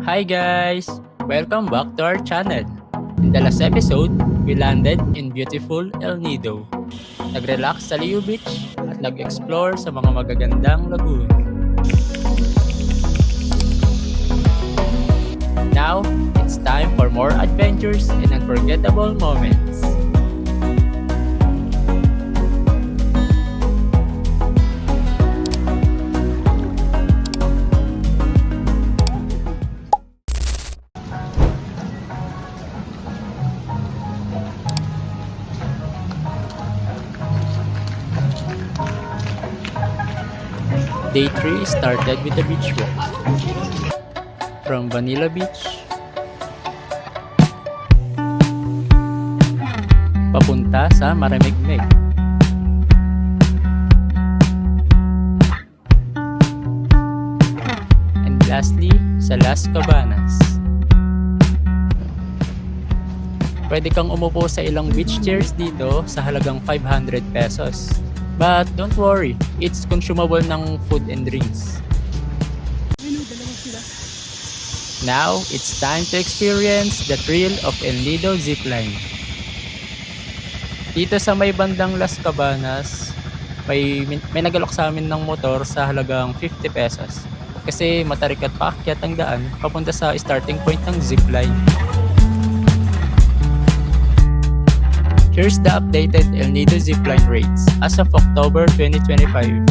Hi guys! Welcome back to our channel. In the last episode, we landed in beautiful El Nido. Nag-relax sa Liu Beach at nag-explore sa mga magagandang lagoon. Now, it's time for more adventures and unforgettable moments. Day 3 started with the beach walk. From Vanilla Beach, papunta sa Maramigmig. And lastly, sa Las Cabanas. Pwede kang umupo sa ilang beach chairs dito sa halagang 500 pesos. But don't worry, it's consumable ng food and drinks. Now, it's time to experience the thrill of El Nido Zipline. Dito sa may bandang Las Cabanas, may nagalok sa amin ng motor sa halagang 50 pesos. Kasi matarik at paakyat ang daan papunta sa starting point ng zipline. Here's the updated El Nido Zipline rates as of October 2025.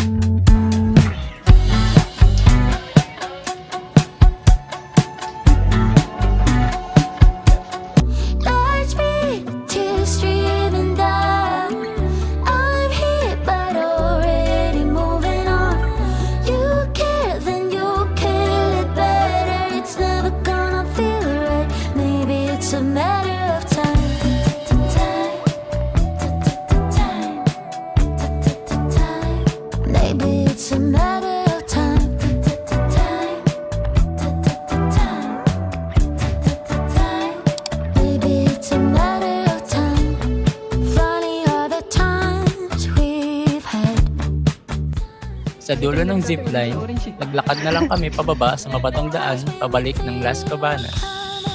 Sa dulo ng zipline, naglakad na lang kami pababa sa mabatong daan pabalik ng Las Cabanas.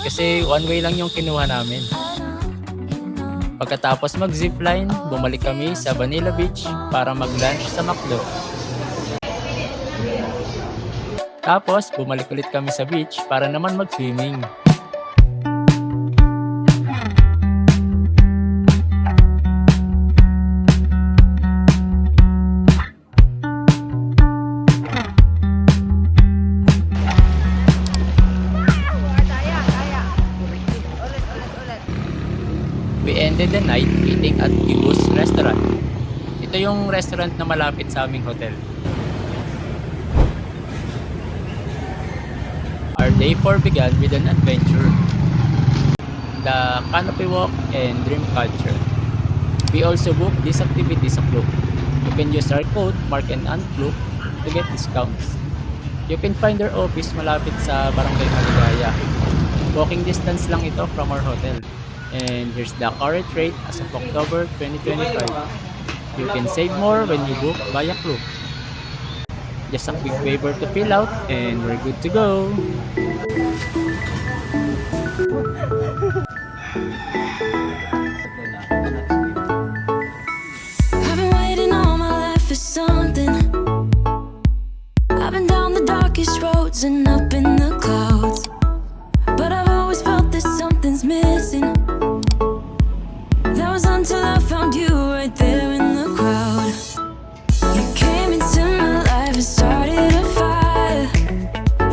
Kasi one way lang yung kinuha namin. Pagkatapos mag-zipline, bumalik kami sa Vanilla Beach para mag-lunch sa McDo. Tapos, bumalik ulit kami sa beach para naman mag-swimming. We ended the night eating at Gibu's restaurant. Ito yung restaurant na malapit sa aming hotel. Our day 4 began with an adventure. The canopy walk and dream culture. We also booked this activity sa Klook. You can use our code Mark and Ann Klook to get discounts. You can find our office malapit sa Barangay Maligaya. Walking distance lang ito from our hotel. And here's the current rate as of October 2025. You can save more when you book via Klook. Just a quick waiver to fill out and we're good to go. I've been waiting all my life for something. I've been down the darkest roads and up in the clouds, but I've always felt that something's missing. That was until I found you right there in the crowd. You came into my life and started a fire.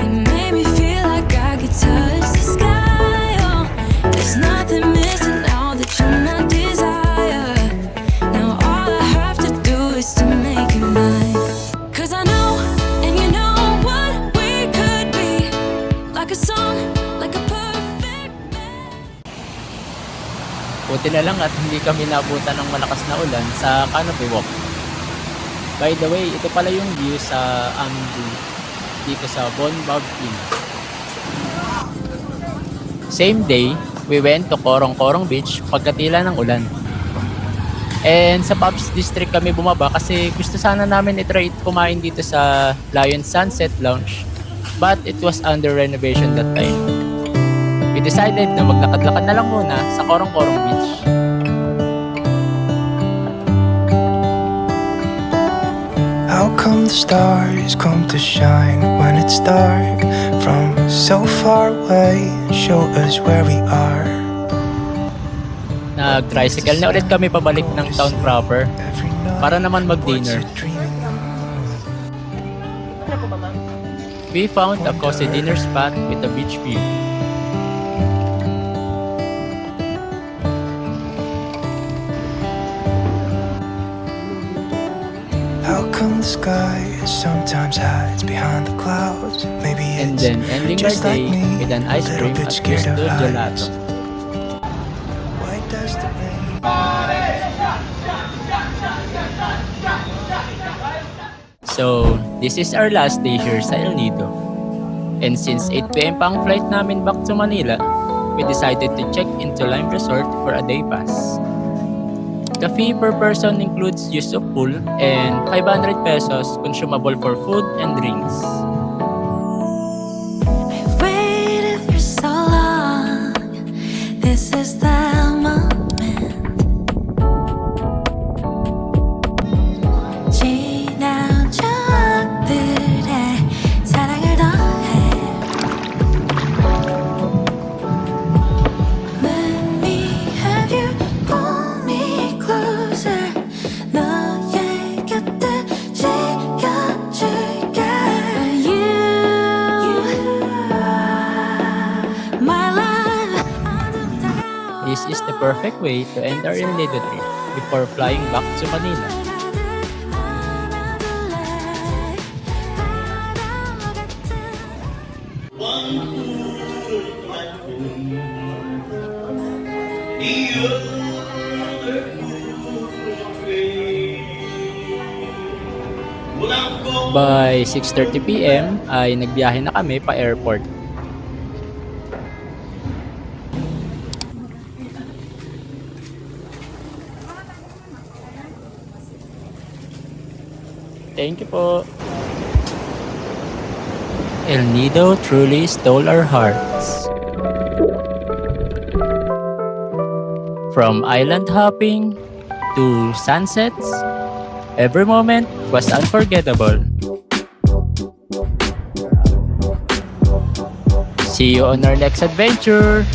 You made me feel like I could touch the sky. Oh, there's nothing missing now that you're my desire. Now all I have to do is to make you mine. 'Cause I know, and you know what we could be. Like a song, like a perfect match. Buti na lang at hindi kami nabutan ng malakas na ulan sa canopy walk. By the way, ito pala yung view sa aming view dito sa Bon Bob Inn. Same day, we went to Corong-Corong Beach pagkatila ng ulan. And sa Pops District kami bumaba kasi gusto sana namin itry kumain dito sa Lion Sunset Lounge. but it was under renovation that time. We decided na maglakad-lakad na lang muna sa Corong-Corong Beach. How come the stars come to shine when it's dark from so far away? Show us where we are. Nag-tricycle na ulit kami pabalik ng town proper Every night, para naman what's mag-dinner. you're dreaming of? We found a cozy dinner spot with a beach view. How come the sky sometimes hides behind the clouds? Maybe And it's then ending our just like day me, with an a ice little cream bit at scared Gusto of Gelato. heights. Why does the rain? So, this is our last day here sa El Nido. And since 8 PM pa ang flight namin back to Manila, we decided to check into Lime Resort for a day pass. The fee per person includes use of pool and 500 pesos consumable for food and drinks. I waited for so long. This is the moment. 지나온 추억들에 사랑을 더해. Let me have you, pull me closer. 너의 곁에 지켜줄게. My love. This is the perfect way to end our El Nido trip before flying back to Manila. By 6:30 PM ay nagbiyahe na kami pa airport. Thank you po. El Nido truly stole our hearts. From island hopping to sunsets, every moment was unforgettable. See you on our next adventure!